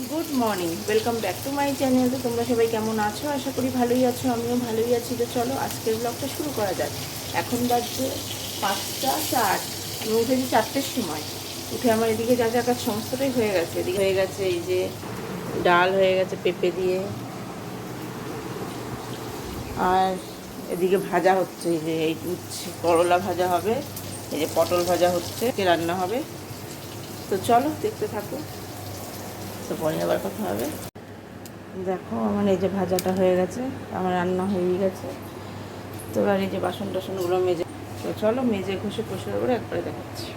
Good morning, welcome back to my channel. তো তোমরা সবাই কেমন আছো? আশা করি ভালোই আছো, আমিও ভালোই আছি। তো চলো আজকের ব্লগটা শুরু করা যাক। এখন বাজছে 5টা 4। আমি উঠেছি 4টের সময়। উঠে আমার এদিকে যা যা কাজ সমস্তটাই হয়ে গেছে। এদিকে হয়ে গেছে এই যে ডাল হয়ে গেছে পেঁপে দিয়ে, আর এদিকে ভাজা হচ্ছে, এই যে এই উচ্ছে করলা ভাজা হবে, এই যে পটল ভাজা হচ্ছে, রান্না হবে। তো চলো দেখতে থাকো, তো পরে আবার কথা হবে। দেখো আমার এই যে ভাজাটা হয়ে গেছে, আমার রান্না হয়ে গেছে। তো এবার এই যে বাসন টাসনগুলো মেজে, তো চলো মেজে ঘষে পরিষ্কার করে একবারে দেখাচ্ছি।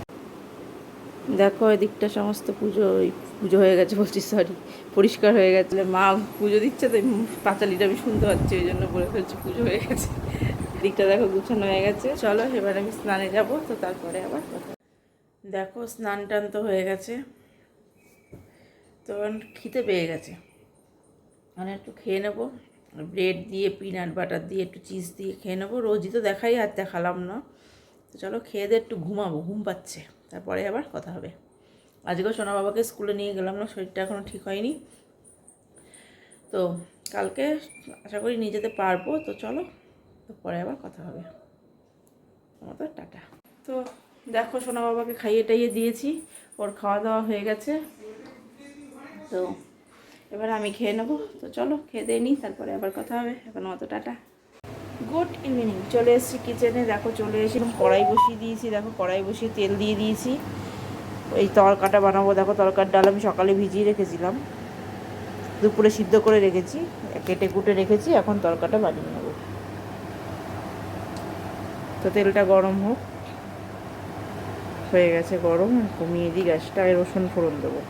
দেখো এদিকটা সমস্ত পুজো হয়ে গেছে, বলছি সরি, পরিষ্কার হয়ে গেছে। মা পুজো দিচ্ছে তো পাঁচালিটা আমি শুনতে পাচ্ছি, ওই জন্য বলে ফেলছি পুজো হয়ে গেছে। দিকটা দেখো গুছানো হয়ে গেছে। চলো এবার আমি স্নানে যাব, তো তারপরে আবার কথা। দেখো স্নান টান তো হয়ে গেছে, তো খিদে পেয়ে গেছে, মানে একটু খেয়ে নেবো। ব্রেড দিয়ে পিনাট বাটার দিয়ে একটু চিজ দিয়ে খেয়ে নেবো। রোজই তো দেখাই, আর দেখালাম না। তো চলো খেয়ে দিয়ে একটু ঘুমাবো, ঘুম পাচ্ছে, তারপরে আবার কথা হবে। আজকেও সোনা বাবাকে স্কুলে নিয়ে গেলাম না, শরীরটা এখনও ঠিক হয়নি। তো কালকে আশা করি নিয়ে যেতে পারবো। তো চলো, তো পরে আবার কথা হবে। আমাদের টাটা। তো দেখো সোনা বাবাকে খাইয়ে টাইয়ে দিয়েছি, ওর খাওয়া দাওয়া হয়ে গেছে। তো এবার আমি খেয়ে নেবো। তো চলো খেয়ে দিয়ে নিই, তারপরে আবার কথা হবে। এখন অত টাটা, গুড ইভিনিং। চলে এসেছি কিচেনে, দেখো চলে এসেছিলাম, কড়াই বসিয়ে দিয়েছি। দেখো কড়াই বসিয়ে তেল দিয়ে দিয়েছি। এই তরকাটা বানাবো। দেখো তরকার ডাল আমি সকালে ভিজিয়ে রেখেছিলাম, দুপুরে সিদ্ধ করে রেখেছি, কেটে কুটে রেখেছি। এখন তরকাটা বানিয়ে নেবো। তো তেলটা গরম হোক, হয়ে গেছে গরম, কমিয়ে দিই গ্যাসটা। আর রসুন ফোড়ন দেবো।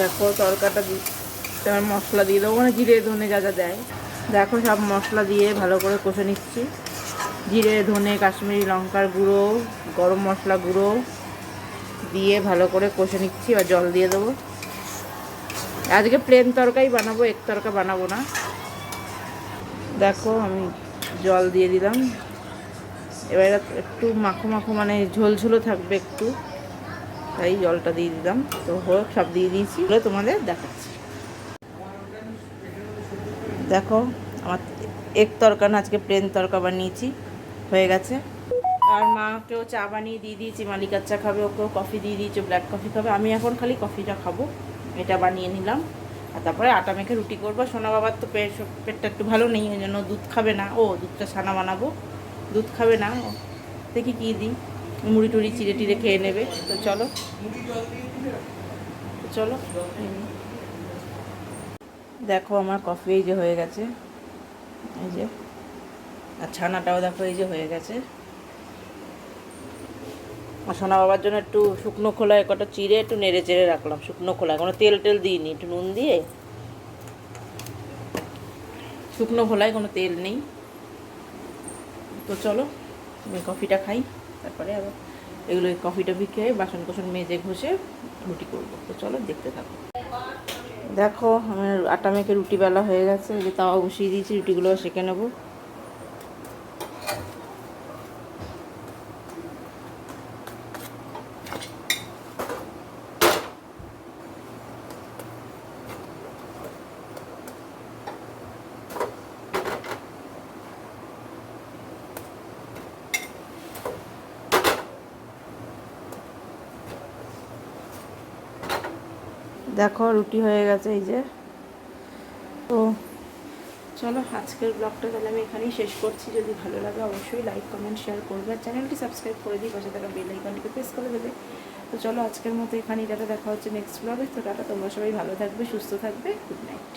দেখো তরকাটা তোমার মশলা দিয়ে দেবো, মানে জিরে ধনে যা যা দেয়। দেখো সব মশলা দিয়ে ভালো করে কষে নিচ্ছি। জিরে ধনে কাশ্মীরি লঙ্কার গুঁড়ো, গরম মশলা গুঁড়ো দিয়ে ভালো করে কষে নিচ্ছি। আর জল দিয়ে দেবো। আজকে প্লেন তরকারি বানাবো, এক তরকা বানাবো না। দেখো আমি জল দিয়ে দিলাম। এবার একটু মাখো মাখো, মানে ঝোল ঝোলও থাকবে একটু, তাই জলটা দিয়ে দিলাম। তো হোক, সব দিয়ে দিয়েছি, তোমাদের দেখাচ্ছি। দেখো আমার এক তরকা না, আজকে প্লেন তরকা বানিয়েছি, হয়ে গেছে। আর মাকেও চা বানিয়ে দিয়ে দিয়েছি, মালিকার চা খাবে, ওকেও কফি দিয়ে দিয়েছি, ব্ল্যাক কফি খাবে। আমি এখন খালি কফিটা খাবো, এটা বানিয়ে নিলাম। আর তারপরে আটা মেখে রুটি করবো। সোনা বাবার তো পেটটা একটু ভালো নেই, ওই জন্য দুধ খাবে না। ও দুধটা ছানা বানাবো, দুধ খাবে না। দেখি কী দিই, মুড়ি টুড়ি চিড়ে টিড়ে খেয়ে নেবে। তো চলো চলো। দেখো আমার কফি এই যে হয়ে গেছে, এই যে, আর ছানাটাও দেখো এই যে হয়ে গেছে। আর সোনা বাবার জন্য একটু শুকনো খোলায় কটা চিড়ে একটু নেড়ে চেড়ে রাখলাম। শুকনো খোলায়, কোনো তেল টেল দিইনি, একটু নুন দিয়ে শুকনো খোলায়, কোনো তেল নেই। তো চলো আমি কফিটা খাই, তারপরে আবার এগুলো কফি টফি খেয়ে বাসন কোসন মেজে ঘষে রুটি করবো। তো চলো দেখতে থাকো। দেখো আমার আটা মেখে রুটি বেলা হয়ে গেছে, যে তাওয়া বসিয়ে দিয়েছি, রুটিগুলো সেঁকে নেবো। দেখো রুটি হয়ে গেছে এই যে। তো চলো আজকের ব্লগটা তাহলে আমি এখানেই শেষ করছি। যদি ভালো লাগে অবশ্যই লাইক কমেন্ট শেয়ার করবে, আর চ্যানেলটি সাবস্ক্রাইব করে দিই, পাশে থাকা বেল আইকনটিকে প্রেস করে দেবে। তো চলো আজকের মতো এখানেই টাটা, দেখা হচ্ছে নেক্সট ব্লগে। তো টাটা, তোমরা সবাই ভালো থাকবে, সুস্থ থাকবে, গুড নাইট।